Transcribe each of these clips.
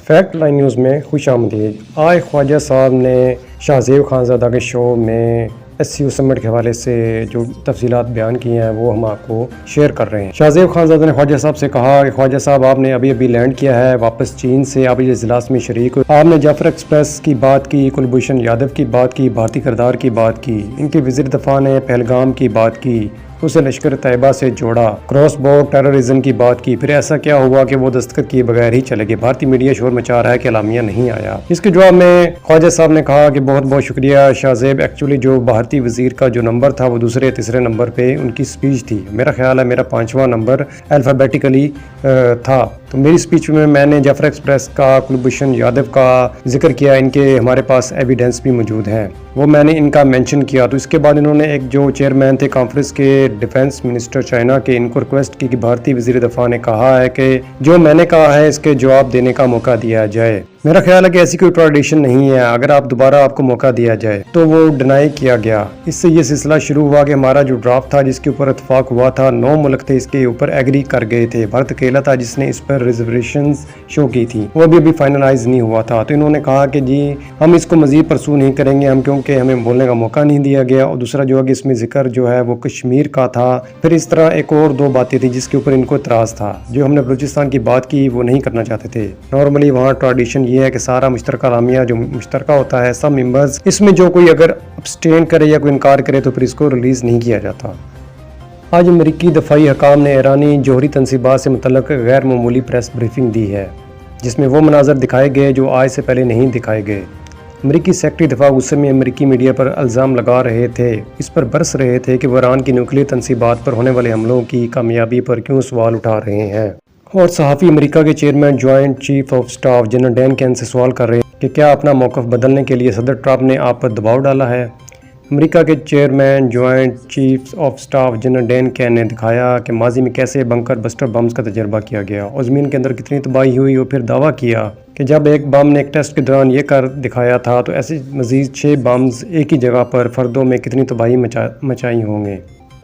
Fact line news میں خوش آمدید۔ آج خواجہ صاحب نے شاہ زیب خانزادہ کے شو میں SCO سمٹ کے حوالے سے جو تفصیلات بیان کی ہیں وہ ہم آپ کو شیئر کر رہے ہیں۔ شاہ زیب خانزادہ نے خواجہ صاحب سے کہا کہ خواجہ صاحب آپ نے ابھی لینڈ کیا ہے واپس چین سے، آپ اس اجلاس میں شریک ہوئے، آپ نے جعفر ایکسپریس کی بات کی، کلبھوشن یادو کی بات کی، بھارتی کردار کی بات کی، ان کے وزیر دفاع نے پہلگام کی بات کی، اسے لشکر طیبہ سے جوڑا، کراس بورڈ ٹیررزم کی بات کی، پھر ایسا کیا ہوا کہ وہ دستخط کیے بغیر ہی چلے گئے؟ بھارتی میڈیا شور مچا رہا ہے کہ اعلامیہ نہیں آیا۔ اس کے جواب میں خواجہ صاحب نے کہا کہ بہت بہت شکریہ شاہ زیب، ایکچولی جو بھارتی وزیر کا جو نمبر تھا وہ دوسرے تیسرے نمبر پہ ان کی سپیچ تھی، میرا خیال ہے میرا 5واں نمبر الفابیٹیکلی تھا، تو میری سپیچ میں نے جعفر ایکسپریس کا، کلبھوشن یادو کا ذکر کیا، ان کے ہمارے پاس ایویڈنس بھی موجود ہے، وہ میں نے ان کا مینشن کیا۔ تو اس کے بعد انہوں نے ایک جو چیئرمین تھے کانفرنس کے ڈیفنس منسٹر چائنا کے، ان کو ریکویسٹ کی کہ بھارتی وزیر دفاع نے کہا ہے کہ جو میں نے کہا ہے اس کے جواب دینے کا موقع دیا جائے۔ میرا خیال ہے کہ ایسی کوئی ٹریڈیشن نہیں ہے، اگر دوبارہ آپ کو موقع دیا جائے تو وہ ڈینائی کیا گیا۔ اس سے یہ سلسلہ شروع ہوا کہ ہمارا جو ڈرافٹ تھا جس کے اوپر اتفاق ہوا تھا، 9 ملک تھے اس کے اوپر ایگری کر گئے تھے، بھارت اکیلا تھا جس نے اس پر ریزرویشنز شو کی تھی، وہ ابھی فائنلائز نہیں ہوا تھا۔ تو انہوں نے کہا کہ جی ہم اس کو مزید پرسو نہیں کریں گے، ہم کیونکہ ہمیں بولنے کا موقع نہیں دیا گیا، اور دوسرا جو ہے کہ اس میں ذکر جو ہے وہ کشمیر کا تھا، پھر اس طرح ایک اور 2 باتیں تھی جس کے اوپر ان کو اعتراض تھا، جو ہم نے بلوچستان کی بات کی وہ نہیں کرنا چاہتے تھے۔ نارملی وہاں ٹریڈیشن یہ ہے کہ سارا مشترکہ اعلامیہ جو مشترکہ ہوتا ہے سب ممبرز، اس میں جو کوئی اگر ابسٹین کرے یا کوئی انکار کرے تو پھر اس کو ریلیز نہیں کیا جاتا۔ آج امریکی دفاعی حکام نے ایرانی جوہری تنصیبات سے متعلق غیر معمولی پریس بریفنگ دی ہے، جس میں وہ مناظر دکھائے گئے جو آج سے پہلے نہیں دکھائے گئے۔ امریکی سیکرٹری دفاع غصے میں امریکی میڈیا پر الزام لگا رہے تھے، اس پر برس رہے تھے کہ وہ ایران کی نیوکلیئر تنصیبات پر ہونے والے حملوں کی کامیابی پر کیوں سوال اٹھا رہے ہیں، اور صحافی امریکہ کے chairman joint chief of staff general Dan Caine سے سوال کر رہے ہیں کہ کیا اپنا موقف بدلنے کے لیے صدر ٹرمپ نے آپ پر دباؤ ڈالا ہے۔ امریکہ کے chairman joint chief of staff general Dan Caine نے دکھایا کہ ماضی میں کیسے بنکر بسٹر بمز کا تجربہ کیا گیا اور زمین کے اندر کتنی تباہی ہوئی، اور پھر دعویٰ کیا کہ جب ایک بم نے ایک ٹیسٹ کے دوران یہ کر دکھایا تھا تو ایسے مزید 6 بمز ایک ہی جگہ پر فردوں میں کتنی تباہی مچائی ہوں گے،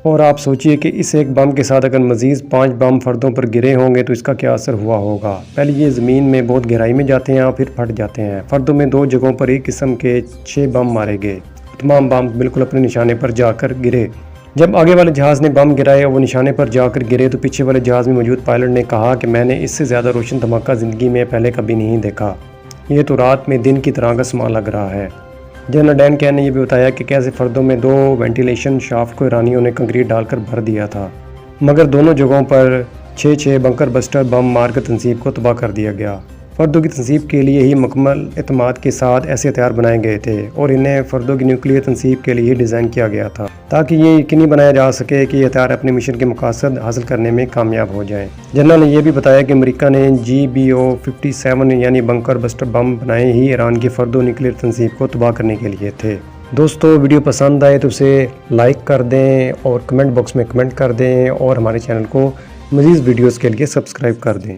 اور آپ سوچئے کہ اس ایک بم کے ساتھ اگر مزید 5 بم فردوں پر گرے ہوں گے تو اس کا کیا اثر ہوا ہوگا۔ پہلے یہ زمین میں بہت گہرائی میں جاتے ہیں اور پھر پھٹ جاتے ہیں۔ فردوں میں 2 جگہوں پر ایک قسم کے 6 بم مارے گئے، تمام بم بالکل اپنے نشانے پر جا کر گرے۔ جب آگے والے جہاز نے بم گرائے اور وہ نشانے پر جا کر گرے تو پیچھے والے جہاز میں موجود پائلٹ نے کہا کہ میں نے اس سے زیادہ روشن دھماکہ زندگی میں پہلے کبھی نہیں دیکھا، یہ تو رات میں دن کی طرح کا سما لگ رہا ہے۔ جنرل ڈین کین نے یہ بھی بتایا کہ کیسے فردوں میں 2 وینٹیلیشن شافٹ کو ایرانیوں نے کنکریٹ ڈال کر بھر دیا تھا، مگر دونوں جگہوں پر 6 بنکر بسٹر بم مار کر تنصیب کو تباہ کر دیا گیا۔ فردوں کی تنصیب کے لیے ہی مکمل اعتماد کے ساتھ ایسے ہتھیار بنائے گئے تھے، اور انہیں فردوں کی نیوکلیئر تنصیب کے لیے ہی ڈیزائن کیا گیا تھا تاکہ یہ یقینی بنایا جا سکے کہ یہ ہتھیار اپنے مشن کے مقاصد حاصل کرنے میں کامیاب ہو جائیں۔ جنرل نے یہ بھی بتایا کہ امریکہ نے GBO-57 یعنی بنکر بسٹر بم بنائے ہی ایران کی فردوں نیوکلیئر تنصیب کو تباہ کرنے کے لیے تھے۔ دوستو ویڈیو پسند آئے تو اسے لائک کر دیں اور کمنٹ باکس میں کمنٹ کر دیں، اور ہمارے چینل کو مزید ویڈیوز کے لیے سبسکرائب کر دیں۔